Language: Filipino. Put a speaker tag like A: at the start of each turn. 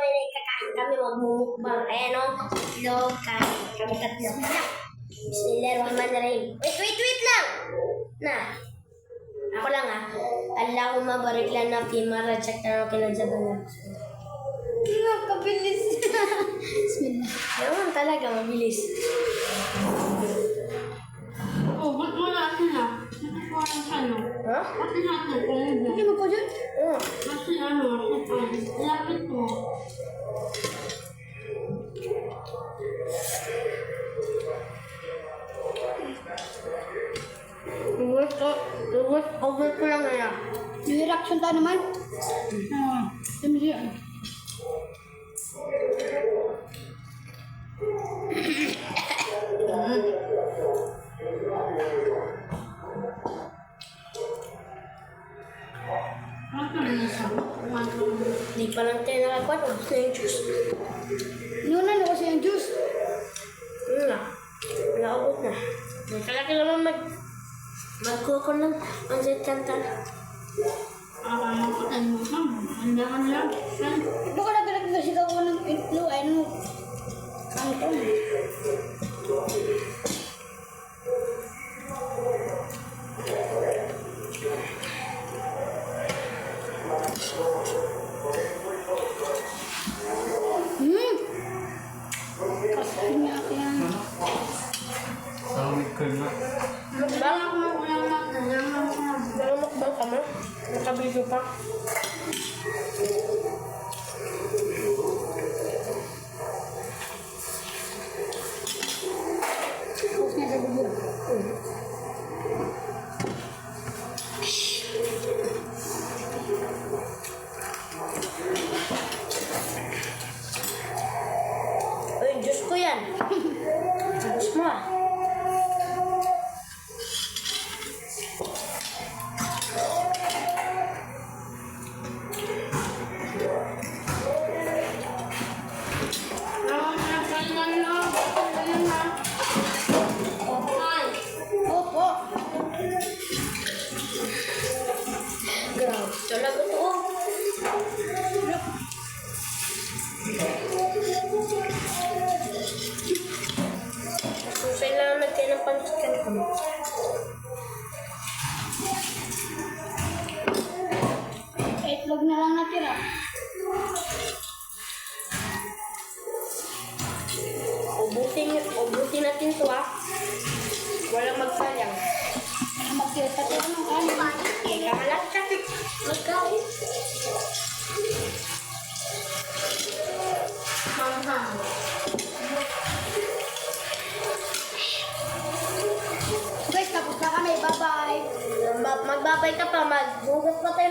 A: ngayon ay kakain kami, magmumukbang. Ayan o, itlog, kain. Kami tatlo. Bismillahirrahmanirrahim. Wait lang! Na. Ako lang ah. Allahumma barik lana fima razaqtana wa qina adzabannar.
B: Nakakabilis.
A: Bismillah. Naman talaga, mabilis.
B: Oh, ba't mo natin na? Nakakuha ng ano?
A: Ha?
B: Ba't natin kung hindi?
A: Hindi mo po dyan? Oo.
B: Kasi ano, lapit mo.
A: Over ko lang na.
B: Yung reaction tayo naman? Hindi.
A: Hindi pa lang tayo nakakuha. Gusto yung juice.
B: Inunan ako sa yung juice.
A: Ano na? Naubos na. Kalaki naman magkuko ng pansit canton.
B: Andaman lang. Ito ka na pinagkasigaw ko ng itlo. Ano? Kangkong. Kasi niya kaya.
C: Sawit ko na.
A: Mukbang? Mukbang ka mo? Nakabidyo pa?
B: Tapos niya sa bubur.
A: Uy, juice ko yan. Juice mo ah.
B: Opo.
A: Grabe talaga to. Susay lang natin ng pansit canton.
B: Itlog na lang natira.
A: Ubusin natin to ah. Walang magsayang.
B: Magkita tayo ng kanin.
A: Kakalat ka. Magkain. Manghang.
B: Guys, tapos na kami. Bye-bye.
A: Magbabay ka pa. Maghugas pa tayo.